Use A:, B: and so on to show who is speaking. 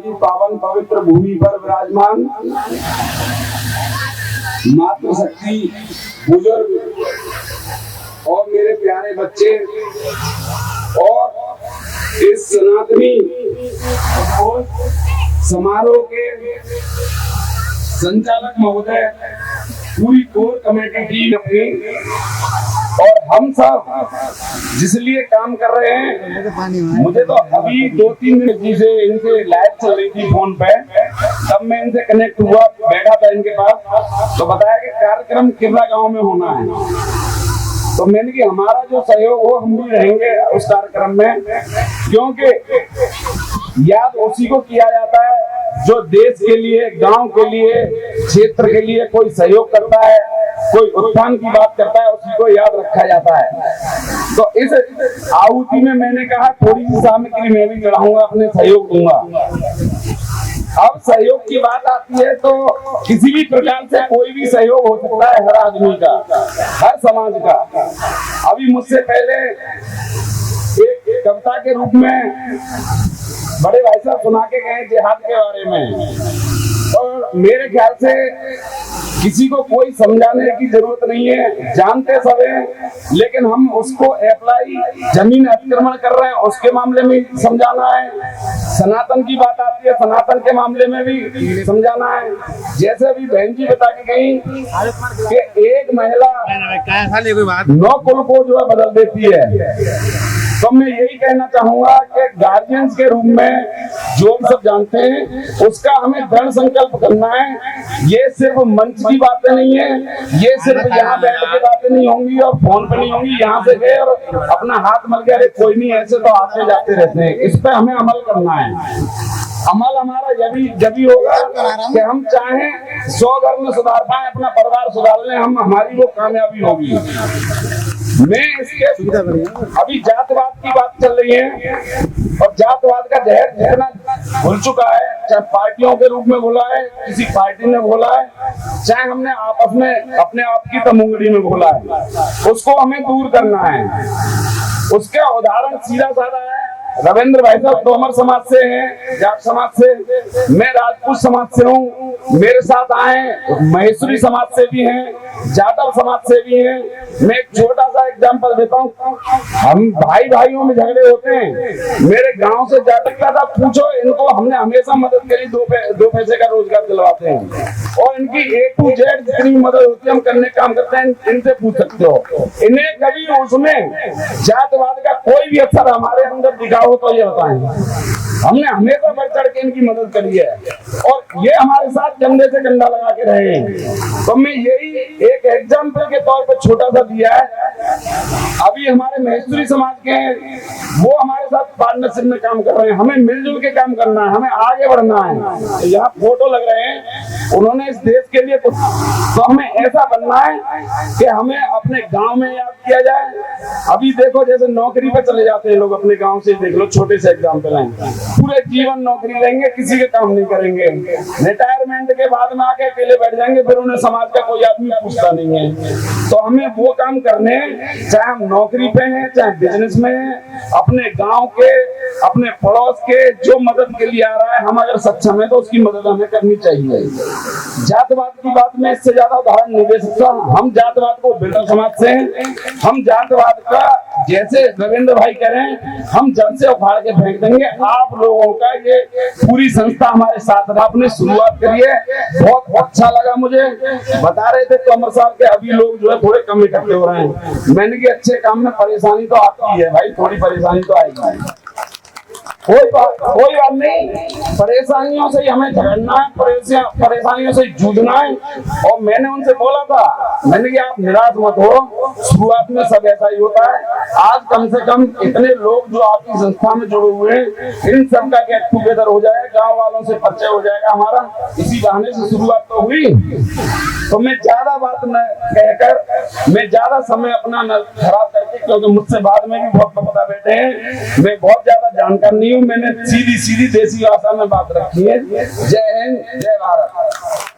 A: की पावन पवित्र भूमि पर विराजमान मातृशक्ति, बुजुर्ग और मेरे प्यारे बच्चे और इस सनातनी समारोह के संचालक महोदय, पूरी कोर कमेटी टीम अपनी और हम सब जिसलिए काम कर रहे हैं। मुझे तो अभी 2-3 मिनट से इनसे लाइव चल रही थी फोन पे, तब मैं इनसे कनेक्ट हुआ, बैठा था इनके पास, तो बताया कि कार्यक्रम किला गांव में होना है। तो मैंने कि हमारा जो सहयोग हो हम भी रहेंगे उस कार्यक्रम में, क्योंकि याद उसी को किया जाता है जो देश के लिए, गांव के लिए, क्षेत्र के लिए कोई सहयोग करता है, कोई उत्थान की बात करता है, उसी को याद रखा जाता है। तो इस आहुति में मैंने कहा थोड़ी सी सामग्री मैं भी चढ़ाऊंगा, अपने सहयोग दूंगा। अब सहयोग की बात आती है तो किसी भी प्रकार से कोई भी सहयोग हो सकता है, हर आदमी का, हर समाज का। अभी मुझसे पहले एक कविता के रूप में बड़े भाई साहब सुना के गए जिहाद के बारे में, और मेरे ख्याल से किसी को कोई समझाने की जरूरत नहीं है, जानते सब हैं, लेकिन हम उसको अप्लाई जमीन अतिक्रमण कर रहे हैं उसके मामले में समझाना है। सनातन की बात आती है, सनातन के मामले में भी समझाना है। जैसे अभी बहन जी बता के गई कि एक महिला 9 कुल को जो है बदल देती है, तो मैं यही कहना चाहूंगा कि गार्जियंस के रूप में जो हम सब जानते हैं उसका हमें दृढ़ संकल्प करना है। ये सिर्फ मंच की बातें नहीं है, ये सिर्फ यहाँ बैठ के बातें नहीं होंगी और फोन पे नहीं होंगी, यहाँ से गए और अपना हाथ मल गया, अरे कोई नहीं, ऐसे तो आते जाते रहते हैं। इस पे हमें अमल करना है। अमल हमारा जब होगा कि हम चाहें 100 घर में सुधार पाए, अपना परिवार सुधार लें, हमारी वो कामयाबी होगी। मैं इसके अभी जातवाद की बात चल रही है और जातवाद का जहर जितना घुल चुका है, चाहे पार्टियों के रूप में बोला है, किसी पार्टी ने बोला है, चाहे हमने आपस में अपने आप की तमुंगड़ी में बोला है, उसको हमें दूर करना है। उसका उदाहरण सीधा साधा है। रविंद्र भाई साहब तोमर समाज से हैं, जाट समाज से, मैं राजपूत समाज से हूँ, मेरे साथ आए महेश्वरी समाज से भी हैं, जाटव समाज से भी हैं। मैं एक छोटा सा एग्जांपल देता हूँ। हम भाई भाइयों में झगड़े होते हैं, मेरे गांव से जाटकता था, पूछो इनको, हमने हमेशा मदद करी, 2 पैसे का रोजगार दिलवाते हैं और इनकी A to Z जितनी मदद होती है हम करने काम करते हैं, इनसे पूछ सकते हो। इन्हें कभी उसमें जातवाद का कोई भी असर हमारे अंदर दिखा हो तो ये बताएं। हमने हमेशा बढ़ चढ़ के इनकी मदद करी है और ये हमारे साथ कंधे से कंधा लगा के रहे हैं। तो मैं यही एक एग्जाम्पल के तौर पर छोटा सा दिया है। अभी हमारे महेश्वरी समाज के वो हमारे साथ पार्टनरशिप में काम कर रहे हैं, हमें मिलजुल के काम करना है, हमें आगे बढ़ना है। यहाँ फोटो लग रहे हैं, उन्होंने इस देश के लिए तो हमें ऐसा बनना है कि हमें अपने गांव में याद किया जाए। अभी देखो जैसे नौकरी पर चले जाते हैं लोग, अपने गांव से देख लो, छोटे से एग्जाम्पल हैं, पूरे जीवन नौकरी लेंगे, किसी के काम नहीं करेंगे, रिटायरमेंट के बाद में आके अकेले बैठ जाएंगे, फिर उन्हें समाज का कोई आदमी पूछता नहीं है। तो हमें वो काम करने, चाहे हम नौकरी पे हैं, चाहे बिजनेस में हैं, अपने गांव के, अपने पड़ोस के जो मदद के लिए आ रहा है, हम अगर सक्षम है तो उसकी मदद हमें करनी चाहिए। जातवाद की बात में इससे ज्यादा उदाहरण नहीं दे सकता। हम जातवाद को बिल्डर समाज से हैं, हम जातवाद का जैसे रविंद्र भाई कह रहे हैं, हम जड़ से उखाड़ के फेंक देंगे। आप लोगों का ये पूरी संस्था हमारे साथ आपने शुरुआत करी है, बहुत अच्छा लगा। मुझे बता रहे थे तोमर साहब के अभी लोग जो है थोड़े कम इकट्ठे हो रहे हैं। मैंने कि अच्छे काम में परेशानी तो आती है भाई, थोड़ी परेशानी तो आएगी, कोई बात नहीं। परेशानियों से हमें झगड़ना है, परेशानियों से जूझना है। और मैंने उनसे बोला था, मैंने कि आप निराश मत हो, शुरुआत में सब ऐसा ही होता है। आज कम से कम इतने लोग जो आपकी संस्था में जुड़े हुए हैं, इन सब का गेट टुगेदर हो जाएगा, गांव वालों से परिचय हो जाएगा हमारा, इसी बहाने से शुरुआत तो हुई। तो मैं ज्यादा बात न कहकर, मैं ज्यादा समय अपना न खराब करके, क्योंकि मुझसे बाद में भी बहुत पता बैठे हैं, मैं बहुत ज्यादा जानकार नहीं हूँ, मैंने सीधी देसी भाषा में बात रखी है। जय हिंद, जय भारत।